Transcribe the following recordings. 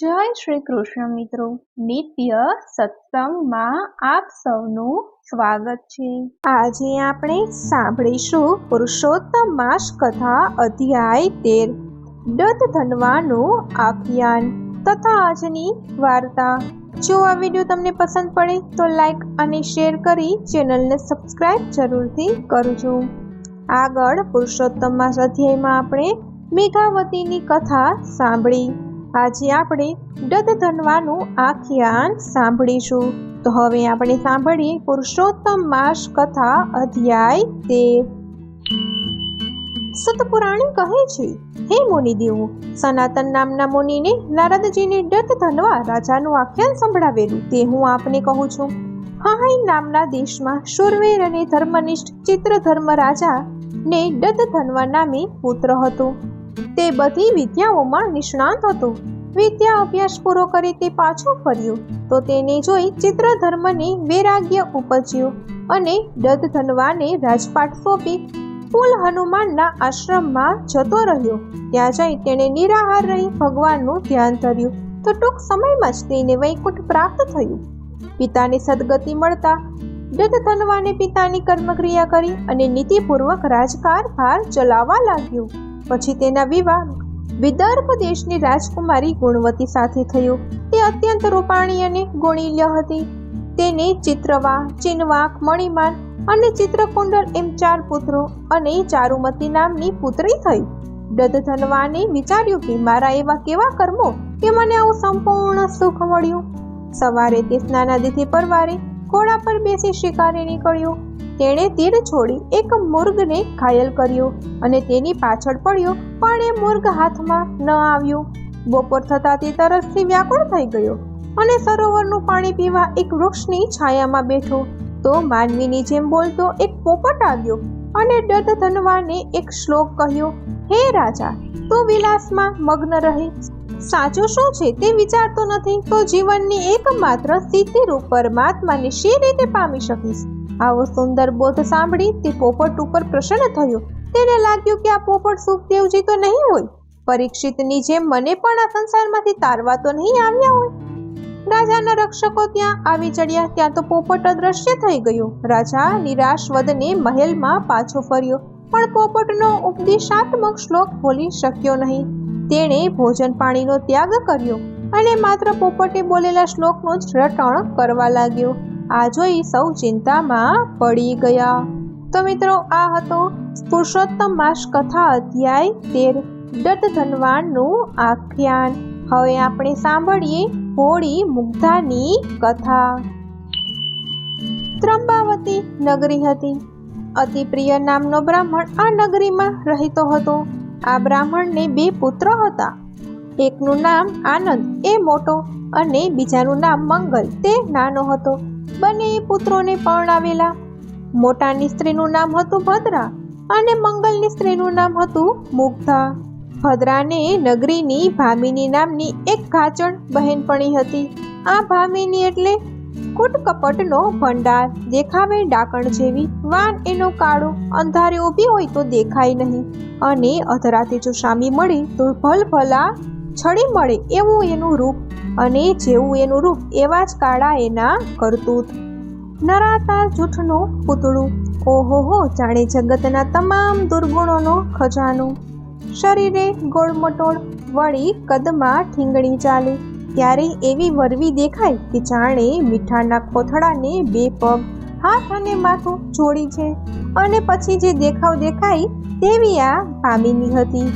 જય શ્રી કૃષ્ણ મિત્રો, નિત્ય સત્સંગમાં આપ સૌનું સ્વાગત છે। આજે આપણે સાંભળીશું પુરુષોત્તમ માસ કથા અધ્યાય 13 દત્ત ધનવાનું આખ્યાન તથા આજની વાર્તા। જો આ વિડીયો તમને પસંદ પડે તો લાઈક અને શેર કરી ચેનલને સબસ્ક્રાઇબ જરૂરથી કરજો। આગળ પુરુષોત્તમ માસ અધ્યાયમાં આપણે મેઘાવતીની કથા સાંભળી। આજે આપણે દત્ત ધનવાનું આખ્યાન સાંભળીશું। તો હવે આપણે સાંભળીએ પુરુષોત્તમ માસ કથા અધ્યાય 13। સતપુરાણી કહે છે, હે મુનિદેવો, સનાતન નામના મુનિને નારદજીને દત્ત ધનવા રાજાનું આખ્યાન સંભળાવેલું તે હું આપને કહું છું। હાહઈ નામના દેશમાં શૂરવીર અને ધર્મનિષ્ઠ ચિત્રધર્મ રાજા ને દત્ત ધનવા નામે પુત્ર હતો। તે બધી વિદ્યાઓમાં નિષ્ણાત હતો। વિદ્યા અભ્યાસ પૂરો કરી તે પાછો ફર્યો તો તેને જોઈ ચિત્રધર્મને વૈરાગ્ય ઉપજ્યો અને દત્ત ધનવાને રાજપાટ સોંપી કુલ હનુમાનના આશ્રમમાં જતો રહ્યો। ત્યાં જઈ તેણે નિરાહાર રહી ભગવાનનું ધ્યાન ધર્યું તો ટૂંક સમયમાં જ તેને વૈકુંઠ પ્રાપ્ત થયું। પિતાને સદગતિ મળતા દત્ત ધનવાને પિતાની કર્મક્રિયા કરી અને નીતિપૂર્વક રાજકારભાર ચલાવવા લાગ્યો। પછી તેના વિવાહ વિદર્ભ દેશની રાજકુમારી ગુણવતી સાથે થયો। તે અત્યંત રૂપાણી અને ગુણીલ્ય હતી। તેને ચિત્રવા, ચિનવાક, મણિમાન અને ચિત્રકુંડલ એમ 4 પુત્રો અને ચારુમતી નામની પુત્રી થઈ। દત્ત ધનવાને વિચાર્યું કે મારા એવા કેવા કર્મો કે મને આવું સંપૂર્ણ સુખ મળ્યું। સવારે તે સ્નાનાદિથી પરવારે ઘોડા પર બેસી શિકારે નીકળ્યો। તેણે તીર છોડી એક મુર્ગને ઘાયલ કર્યો અને તેની પાછળ પડ્યો, પણ એ મુર્ગ હાથમાં ન આવ્યો। બપોર થતાં તે તરસથી વ્યાકુળ થઈ ગયો અને સરોવરનું પાણી પીવા એક વૃક્ષની છાયામાં બેઠો તો માનવીની જેમ બોલતો એક પોપટ આવ્યો અને દત્ત ધનવાને એક શ્લોક કહ્યો, હે રાજા, તું વિલાસમાં મગ્ન રહે, સાચું શું છે તે વિચારતો નથી તો જીવનની એકમાત્ર સિદ્ધિ રૂપ પરમાત્માને શી રીતે પામી શકીશ? આવો સુંદર બોધ સાંભળી તે પોપટ ઉપર પ્રસન્ન થયો। તેને લાગ્યું કે આ પોપટ સુખદેવજી તો નહીં હોય, પરીક્ષિતની જેમ મને પણ આ સંસારમાંથી તારવા તો નહીં આવ્યા હોય। રાજાના રક્ષકો ત્યાં આવી ચડ્યા ત્યાં તો પોપટ અદ્રશ્ય થઈ ગયો। રાજા નિરાશ વદને મહેલમાં પાછો ફર્યો પણ પોપટનો ઉપદેશાત્મક શ્લોક બોલી શક્યો નહીં। તેણે ભોજન પાણીનો ત્યાગ કર્યો અને માત્ર પોપટે બોલેલા શ્લોકનું જ રટણ કરવા લાગ્યો। આ જોઈ સૌ ચિંતામાં પડી ગયા। તો મિત્રો, આ હતો પુરુષોત્તમ માસ કથા અધ્યાય 13 દત્ત ધનવાનનું આખ્યાન। હવે આપણે સાંભળીએ હોળી મુગ્ધાની કથા। ત્રંબાવતી નગરી હતી। અતિપ્રિય નામનો બ્રાહ્મણ આ નગરીમાં રહેતો હતો। આ બ્રાહ્મણને 2 પુત્ર હતા। એકનું નામ આનંદ, એ મોટો, અને બીજાનું નામ મંગલ, તે નાનો હતો। બંને પુત્રોને પરણાવેલા। મોટાની સ્ત્રીનું નામ હતું ભદ્રા અને મંગલની સ્ત્રીનું નામ હતું મુગ્ધા। ભદ્રાને નગરીની ભામિની નામની એક ગાચણ બહેનપણી હતી। આ ભામિની એટલે કૂટકપટનો ભંડાર, દેખાવે ડાકણ જેવી, વાન એનો કાળો, અંધારે ઊભી હોય તો દેખાય નહીં અને અધરાતે જો સામી મળે તો ભલભલા છડી મળે એવું એનું રૂપ અને જેવું એનું રૂપ એવા જ કાળા એના કરતૂત। નરાતાર જૂઠનું પૂતળું, ઓહોહો, જાણે જગતના તમામ દુર્ગુણોનો ખજાનો। શરીરે ગોળમટોળ, વળી કદમાં ઠીંગણી ચાલે, ત્યારે એવી વરવી દેખાય કે જાણે મીઠાના કોથળાને 2 પગ, હાથ અને માથું જોડી છે। અને પછી જે દેખાવ દેખાય તેવી આ ભામિની હતી।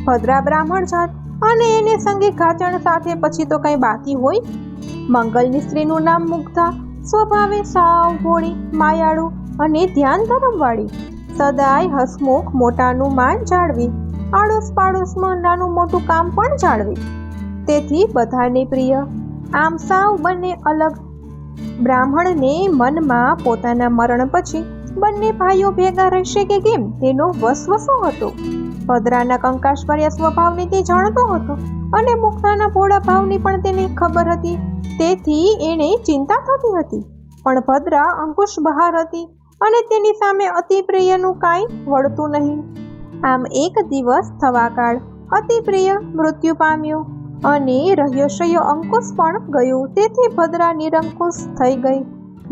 ભદ્રા બ્રાહ્મણ જાત અને એને સંગે ગાચણ સાથે પછી તો કઈ બાકી હોય। મંગલની સ્ત્રીનું નામ મુગ્ધા, સ્વભાવે સાવ ભોળી, માયાળુ અને ધ્યાન ધર્મવાળી, સદાય હસમુખ, મોટાનું માન જાળવી, આડોશ પાડોશમાં નાનું મોટું કામ પણ જાળવી, તેથી બધાને પ્રિય। આમ સાવ બંને અલગ। બ્રાહ્મણને મનમાં પોતાના મરણ પછી બંને ભાઈઓ ભેગા રહેશે કે કેમ તેનો વસવસો હતો। ભદ્રાના કંકાશભર્યા સ્વભાવને તે જાણતો હતો અને મુગ્ધાના ભોળા ભાવની પણ તેને ખબર હતી, તેથી એને ચિંતા થતી હતી। પણ ભદ્રા અંકુશ બહાર હતી અને તેની સામે અતિપ્રિયનું કાંઈ વળતું નહીં। આમ એક દિવસ થવાકાળ અતિપ્રિય મૃત્યુ પામ્યો અને રહસ્ય અંકુશ પણ ગયું. તેથી ભદ્રા નિરંકુશ થઈ ગઈ.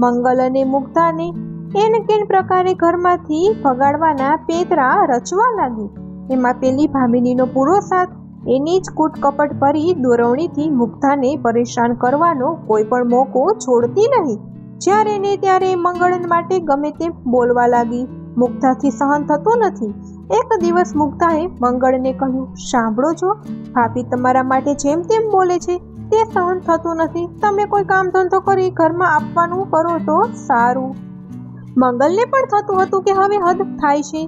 મંગલ અને મુગ્ધાને એન કેન પ્રકારે ઘરમાંથી ભગાડવાના પેતરા રચવા લાગી. એમાં પેલી ભામિનીનો પૂરો સાથ. એની જ કૂટકપટ ભરી દોરવણીથી મુગ્ધાને પરેશાન કરવાનો કોઈ પણ મોકો છોડતી નહીં. જ્યારે ને ત્યારે મંગળ માટે ગમે તે બોલવા લાગી. મુગ્ધાથી સહન થતું નથી. એક દિવસ મુગ્ધાએ મંગળને કહ્યું, સાંભળો છો, ભાભી તમારા માટે જેમ તેમ બોલે છે તે સહન થતું નથી. તમે કોઈ કામ ધંધો કરી ઘરમાં આપવાનું કરો તો સારું. મંગલને પણ થતું હતું કે હવે હદ થાય છે,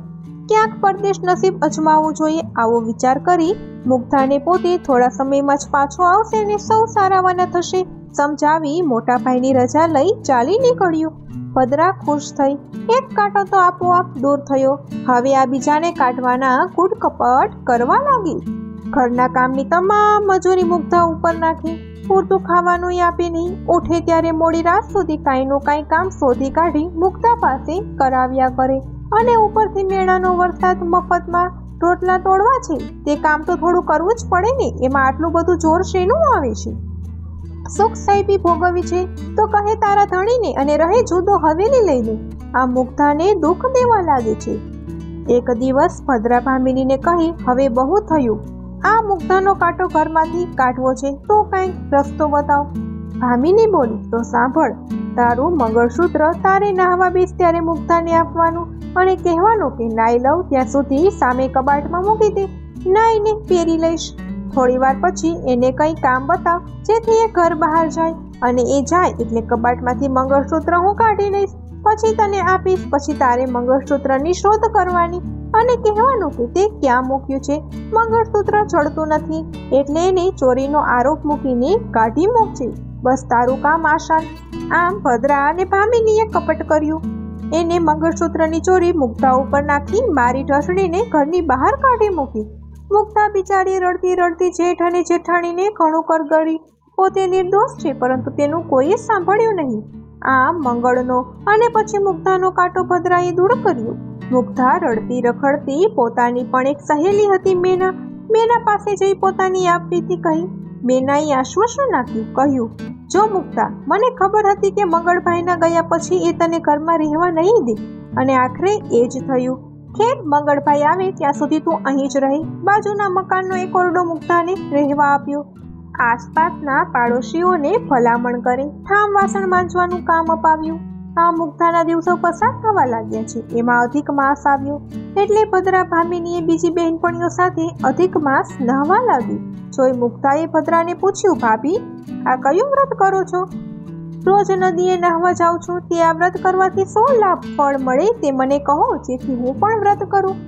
ક્યાંક પરદેશ નસીબ અજમાવવું જોઈએ. આવો વિચાર કરી મુગ્ધાને પોતે થોડા સમયમાં જ પાછો આવશે ને સૌ સારાવાના થશે સમજાવી મોટા ભાઈની રજા લઈ ચાલી નીકળ્યું. ભદ્રા ખુશ થઈ. એક કાંટો તો આપોઆપ દૂર થયો. હવે આ બીજાને કાઢવાના કૂટકપટ કરવા લાગી. ઘરના કામની તમામ મજૂરી મુગ્ધા ઉપર નાખી. પૂરતું ખાવાનું આપે નહીં. ઉઠે ત્યારે મોડી રાત સુધી કાંઈનું કાંઈ કામ શોધી કાઢી મુગ્ધા પાસે કરાવ્યા કરે. અને ઉપરથી મેણાનો વરસાદ, મફતમાં રોટલા તોડવા છે. તે કામ તો થોડું કરવું જ પડે ને. એમાં આટલું બધું જોર શેનું આવે છે? સુખ સાહેબી ભોગવી છે તો કહે તારા ધણીને અને રહે જુદો હવેલી લઈને. આ મુગ્ધાને દુઃખ દેવા લાગે છે. એક દિવસ ભદ્રા ભામિનીને કહી, હવે બહુ થયું, આ મુગ્ધાનો કાંટો ઘરમાંથી કાઢવો છે તો કાંઈક રસ્તો બતાવ. ભામિની બોલી, તો સાંભળ, તારું મંગળસૂત્ર તારે નાહવા બેસ ત્યારે મુગ્ધાને આપવાનું અને કહેવાનું કે નાઈ લઉં ત્યાં સુધી સામે કબાટમાં મૂકી દે, નાઈને પહેરી લઈશ. થોડી વાર પછી એને કંઈ કામ બતાવ જેથી એ ઘર બહાર જાય, અને એ જાય એટલે કબાટમાંથી મંગળસૂત્ર હું કાઢી લઈશ, પછી તને આપીશ. પછી તારે મંગળસૂત્રની શોધ કરવાની અને કહેવાનું કે તે ક્યાં મૂક્યું છે. મંગળસૂત્ર ચડતું નથી એટલે એને ચોરીનો આરોપ મૂકીને કાઢી મૂકજે. બસ તારું કામ આસાન. આમ ભદ્રા અને ભામિનીએ કપટ કર્યું. એને મંગળસૂત્રની ચોરી મુગ્ધા ઉપર નાખી મારી ઢસડીને ઘરની બહાર કાઢી મૂકી. મુગ્ધા બિચારી રડતી રડતી જેઠ અને જેઠાણીને ઘણું કરગળી. પોતે નિર્દોષ છે પરંતુ તેનું કોઈએ સાંભળ્યું નહીં. આમ મંગળનો અને પછી મુગ્ધાનો કાંટો ભદ્રાએ દૂર કર્યો. મુગ્ધા રડતી રખડતી પોતાની પણ એક સહેલી હતી મેના. મેના પાસે જઈ પોતાની આપવીતી કહી. મેનાએ આશ્વાસન આપ્યું. કહ્યું, જો મુગ્ધા, મને ખબર હતી કે મંગળભાઈના ગયા પછી એ તને ઘરમાં રહેવા નહીં દે, અને આખરે એ જ થયું. ખેર, મંગળભાઈ આવે ત્યાં સુધી તું અહીં જ રહી. બાજુના મકાનનો એક ઓરડો મુગ્ધાને રહેવા આપ્યો. આસપાસના પાડોશીઓને ભલામણ કરી ઠામ વાસણ માંજવાનું કામ અપાવ્યું. આ મુગ્ધાના દિવસો પસાર થવા લાગ્યા છે. એમાં અધિક માસ આવ્યો એટલે ભદ્રા ભામિનીએ બીજી બહેનપણીઓ સાથે અધિક માસ નહાવા લાગી. જોઈ મુગ્ધાએ ભદ્રાને પૂછ્યું, ભાભી, આ કયું વ્રત કરો છો? રોજ નદીએ નહાવા જાઉં છું. તે આ વ્રત કરવાથી શું લાભ ફળ મળે તે મને કહો, જેથી હું પણ વ્રત કરું.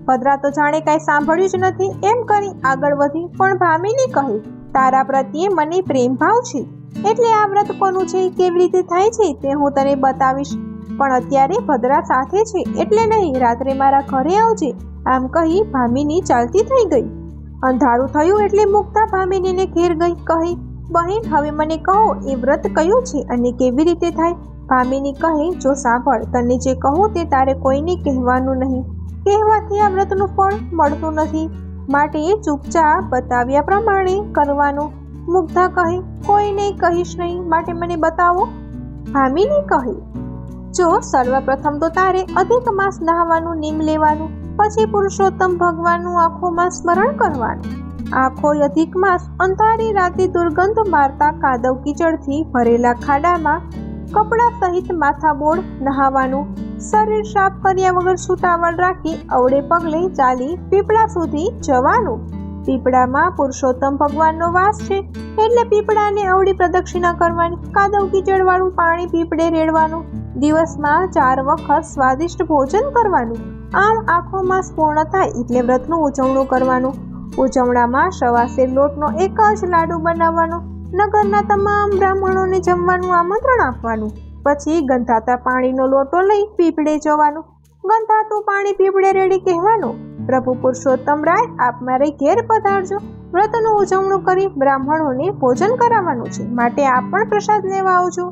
ભદ્રા તો જાણે કાંઈ સાંભળ્યું જ નથી એમ કરી આગળ વધી. પણ ભામિની કહે, તારા પ્રત્યે મને પ્રેમ ભાવ છે એટલે આ વ્રત કોનું છે, કેવી રીતે થાય છે તે હું તને બતાવીશ. પણ અત્યારે ભદ્રા સાથે છે એટલે નહીં, રાત્રે મારા ઘરે આવજે. આમ કહી ભામિની ચાલતી થઈ ગઈ. અંધારું થયું એટલે મુગ્ધા ભામિનીને ઘેર ગઈ. કહી, બહેન, હવે મને કહો એ વ્રત કયું છે અને કેવી રીતે થાય? ભામિની કહે, જો સાંભળ, તને જે કહું તે તારે કોઈને કહેવાનું નહીં. કહેવાથી આ વ્રતનું ફળ મળતું નથી, માટે ચૂપચાપ બતાવ્યા પ્રમાણે કરવાનું. મુગ્ધા કહે, કોઈને કહીશ નહીં, માટે મને બતાવો. ભામિની કહે, જો સર્વપ્રથમ તો તારે અધિક માસ નહાવાનું નિયમ લેવાનું, પછી પુરુષોત્તમ ભગવાનનું આખો માસ સ્મરણ કરવાનું. આખો અધિક માસ અંધારી રાતે દુર્ગંધ મારતા કાદવ કીચડથી ભરેલા ખાડામાં કપડા સહિત માથાબોળ નહાવાનું. શરીર સાફ કર્યા વગર છૂટાવડ રાખી અવળે પગલે ચાલી પીપળા સુધી જવાનું. પીપળામાં પુરુષોત્તમ ભગવાનનો વાસ છે એટલે પીપળાને અવળી પ્રદક્ષિણા કરવાની. કાદવ કીચડ વાળું પાણી પીપળે રેડવાનું. દિવસમાં 4 વખત સ્વાદિષ્ટ ભોજન કરવાનું. આમ આખો માસ પૂર્ણ થાય એટલે વ્રતનું ઉજવણું કરવાનું. ઉજવણામાં સવાસેર લોટનો એક જ લાડુ બનાવવાનો. નગરના તમામ બ્રાહ્મણોને જમવાનું આમંત્રણ આપવાનું. પછી ગંધાતા પાણીનો લોટો લઈ પીપળે જવાનું. ગંધાતું પાણી પીપળે રેડી કહેવાનું, પ્રભુ પુરુષોત્તમ રાય, આપ મારે ઘેર પધારજો. વ્રતનું ઉજવણું કરી બ્રાહ્મણોને ભોજન કરાવવાનું છે, માટે આપ પણ પ્રસાદ લેવા આવજો.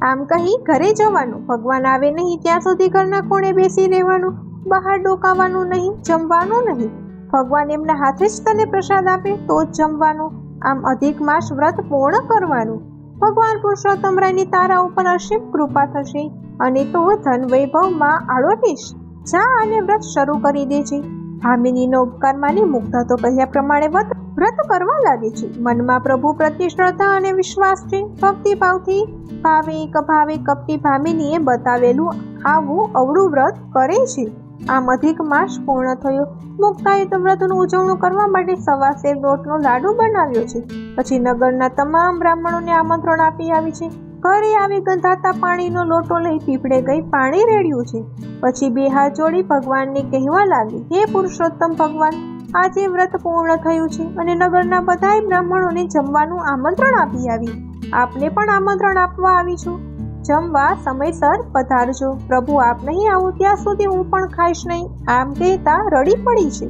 આમ કહી ઘરે જવાનું. ભગવાન આવે નહીં ત્યાં સુધી ઘરના કોણે બેસી રહેવાનું. બહાર ડોકાવાનું નહીં, જમવાનું નહીં. ભગવાન એમના હાથે જ તને પ્રસાદ આપે તો જ જમવાનું. આમ અધિક માસ વ્રત પૂર્ણ કરવાનું. ભગવાન પુરુષોત્તમ રાયની તારા ઉપર અસીમ કૃપા થશે અને તું ધન વૈભવમાં આળોટીશ. જા અને વ્રત શરૂ કરી દેજે. ભામિનીનો ઉપકાર માની મુગ્ધા તો કહ્યા પ્રમાણે વ્રત કરવા લાગે છે. મનમાં પ્રભુ પ્રત્યે શ્રદ્ધા અને વિશ્વાસ છે. ભક્તિભાવથી ભાવે કપટી ભામિનીએ બતાવેલું આવું અવળું વ્રત કરે છે. આમ અધિક માસ પૂર્ણ થયો. મુગ્ધાએ તો વ્રતનું ઉજવણું કરવા માટે સવા શેર લોટનો લાડુ બનાવ્યો છે. પછી નગરના તમામ બ્રાહ્મણોને આમંત્રણ આપી આવી છે. ઘરે આવી ગંધાતા પાણીનો લોટો લઈ પીપળે ગઈ પાણી રેડ્યું છે. પછી બે હાથ જોડી ભગવાનને કહેવા લાગી, હે પુરુષોત્તમ ભગવાન, આજે વ્રત પૂર્ણ થયું છે અને નગરના બધાય બ્રાહ્મણોને જમવાનું આમંત્રણ આપી આવી. આપને પણ આમંત્રણ આપવા આવી છું. જમવા સમયસર પધારજો. પ્રભુ આપ નહીં આવો ત્યાં સુધી હું પણ ખાઈશ નહીં. આમ કહેતા રડી પડી છે.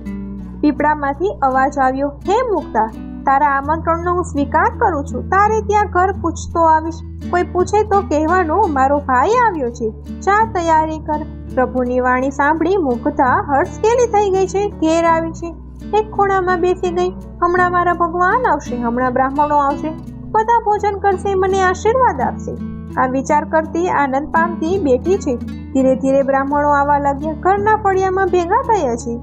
પીપળામાંથી અવાજ આવ્યો, હે મુગ્ધા, તારા આમંત્રણનો હું સ્વીકાર કરું છું. તારે ત્યાં ઘર પૂછતો આવીશ. કોઈ પૂછે તો કહેવાનું મારો ભાઈ આવ્યો છે. જા તૈયારી કર. પ્રભુની વાણી સાંભળી મુગ્ધા હર્ષકેલી થઈ ગઈ છે. ઘેર આવી છે. એક ખૂણામાં બેસી ગઈ. હમણાં મારા ભગવાન આવશે, હમણાં બ્રાહ્મણો આવશે, બધા ભોજન કરશે, મને આશીર્વાદ આપશે. આ વિચાર કરતી આનંદ પામતી બેઠી છે. ધીરે ધીરે બ્રાહ્મણો આવવા લાગ્યા. ઘરના ફળિયામાં ભેગા થયા છે.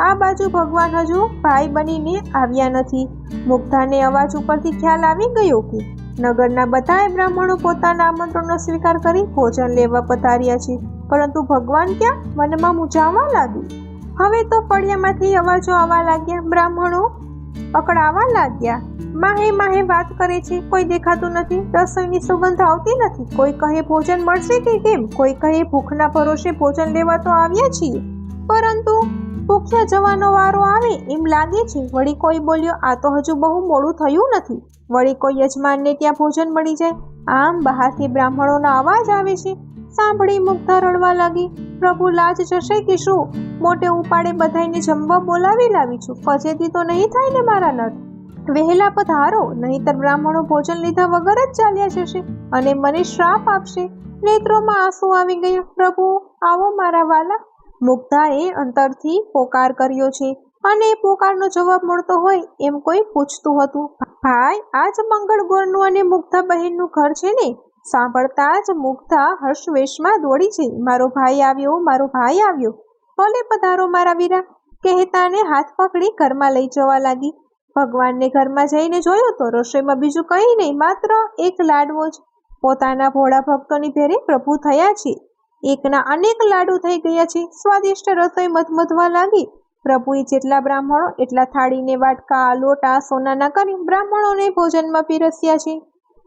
આ બાજુ ભગવાન હજુ ભાઈ બનીને આવ્યા નથી. મુગ્ધાને અવાજ ઉપરથી ખ્યાલ આવી ગયો કે નગરના બધાય બ્રાહ્મણો પોતાના આમંત્રણનો સ્વીકાર કરી ભોજન લેવા પધાર્યા છે, પરંતુ ભગવાન ક્યાં? મનમાં મૂંઝાવા લાગી. હવે તો ફળિયામાંથી અવાજો આવવા લાગ્યા. બ્રાહ્મણો અકળાવા લાગ્યા. માહે માહે વાત કરે છે. કોઈ દેખાતું નથી. રસોઈની સુગંધ આવતી નથી. કોઈ કહે ભોજન મળશે કે કેમ, કોઈ કહે ભૂખના ભરોસે ભોજન લેવા તો આવ્યા છીએ, પરંતુ ભૂખ્યા જવાનો વારો આવે એમ લાગે છે. વળી કોઈ બોલ્યો, આ તો હજુ બહુ મોડું થયું નથી. વળી કોઈ યજમાનને ત્યાં ભોજન મળી જાય. આમ બહારથી બ્રાહ્મણોના અવાજ આવે છે. સાંભળી મુગ્ધા રડવા લાગી. પ્રભુ લાજ જશે કે શું? મોટે ઉપાડે બધાઈને જમવા બોલાવી લાવી છું. ફજેતી તો નહીં થાય ને મારા નર? વહેલા પધારો, નહીંતર બ્રાહ્મણો ભોજન લીધા વગર જ ચાલ્યા જશે અને મને શ્રાપ આપશે. નેત્રોમાં આંસુ આવી ગયા. પ્રભુ આવો મારા વાલા. મુગ્ધાએ અંતરથી પોકાર કર્યો છે અને પોકારનો જવાબ મળતો હોય એમ કોઈ પૂછતું હતું. ભાઈ, આ જ મંગળ ગોરનું અને મુગ્ધા બહેનનું ઘર છે ને? સાંભળતા જ મુગ્ધા હર્ષવેશમાં દોડી છે. મારો ભાઈ આવ્યો, મારો ભાઈ આવ્યો. ભલે પધારો મારા વીરા, કહેતાને હાથ પકડી ઘરમાં લઈ જવા લાગી. ભગવાનને ઘરમાં જઈને જોયું તો રસોઈમાં બીજું કંઈ નહીં, માત્ર એક લાડવો જ. પોતાના ભોળા ભક્તોની ભેરે પ્રભુ થયા છે. એકના અનેક લાડુ થઈ ગયા છે. સ્વાદિષ્ટ રસોઈ મધમધવા લાગી. પ્રભુએ જેટલા બ્રાહ્મણો એટલા થાળીને વાટકા લોટા સોનાના કરી બ્રાહ્મણોને ભોજનમાં પીરસ્યા છે.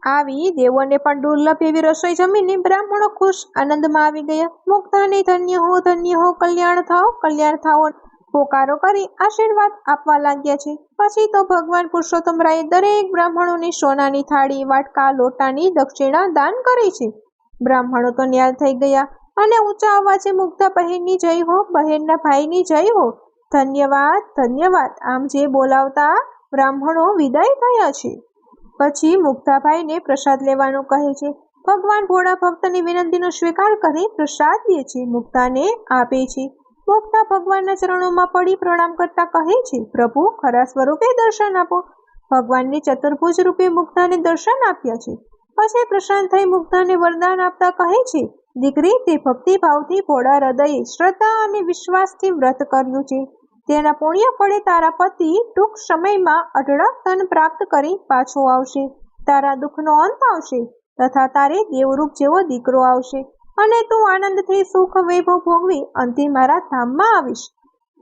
આવી દેવોને પણ દુર્લભ એવી રસોઈ જમીને બ્રાહ્મણો ખુશ આનંદમાં આવી ગયા. મુગ્ધાને ધન્ય હો, કલ્યાણ થાઓ પોકારો કરી આશીર્વાદ આપવા લાગ્યા છે. પછી તો ભગવાન પુરુષોત્તમ રાયે દરેક બ્રાહ્મણોને સોનાની થાળી વાટકા લોટાની દક્ષિણા દાન કરી છે. બ્રાહ્મણો તો ન્યાલ થઈ ગયા અને ઊંચા અવાજે મુગ્ધા બહેનની જય હો, બહેનના ભાઈની જય હો, ધન્યવાદ ધન્યવાદ આમ જે બોલાવતા બ્રાહ્મણો વિદાય થયા છે. પછી મુગ્ધાભાઈને પ્રસાદ લેવાનું કહે છે. ભગવાન ભોળા ભક્તની વિનંતીનો સ્વીકાર કરી પ્રસાદ દે છે. મુગ્ધાને આપે છે. મુગ્ધા ભગવાનના ચરણોમાં પડી પ્રણામ કરતા કહે છે, પ્રભુ ખરા સ્વરૂપે દર્શન આપો. ભગવાનની ચતુર્ભુજ રૂપે મુગ્ધાને દર્શન આપ્યા છે. પછી પ્રશાંત થઈ મુગ્ધાને વરદાન આપતા કહે છે, દીકરી, તે ભક્તિભાવથી ભોળા હૃદયે શ્રદ્ધા અને વિશ્વાસથી વ્રત કર્યું છે. તેના પુણ્ય ફળે તારા પતિ ટૂંક સમયમાં અઢળક ધન પ્રાપ્ત કરી પાછો આવશે. તારા દુઃખનો અંત આવશે તથા તારે દેવરૂપ જેવો દીકરો આવશે અને તું આનંદથી સુખ વૈભવ ભોગવી અંતે મારા ધામમાં આવીશ.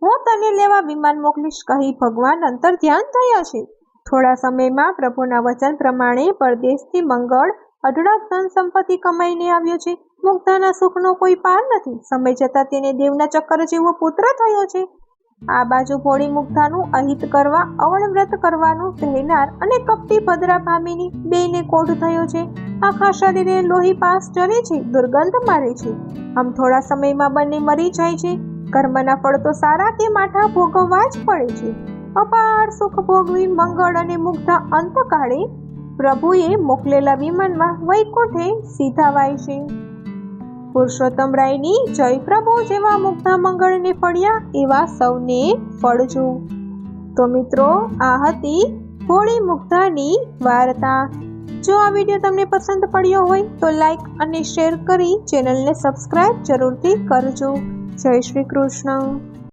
હું તને લેવા વિમાન મોકલીશ કહી ભગવાન અંતર ધ્યાન થયા છે. થોડા સમયમાં પ્રભુના વચન પ્રમાણે પરદેશથી મંગળ અઢળક ધન સંપત્તિ કમાઈને આવ્યો છે. મુગ્ધાના સુખનો કોઈ પાર નથી. સમય જતાં તેને દેવના ચક્કર જેવો પુત્ર થયો છે. આ બાજુ ભોળી મુગ્ધાનું અહિત કરવા અવળ વ્રત કરવાનું કહેનાર અને કપટી ભદ્રા ભામિની બેયને કોઢ થયો છે. આખા શરીરે લોહી પાસ ચરે છે, દુર્ગંધ મારે છે. આમ થોડા સમયમાં બંને મરી જાય છે. કર્મના ફળ તો સારા કે માઠા ભોગવવા જ પડે છે. અપાર સુખ ભોગવી મંગળ અને મુગ્ધા અંતકાળે પ્રભુએ મોકલેલા વિમાનમાં વૈકુંઠે સીધાવાય છે. પુરુષોત્તમ રાયની જય. પ્રભુ જેવા મુગ્ધા મંગળને ફળ્યા એવા સૌને ફળજો. તો મિત્રો, આ હતી હોળી મુગ્ધાની વાર્તા. જો આ વિડીયો તમને પસંદ પડ્યો હોય તો લાઈક અને શેર કરી ચેનલને સબસ્ક્રાઇબ જરૂરથી કરજો. જય શ્રી કૃષ્ણ.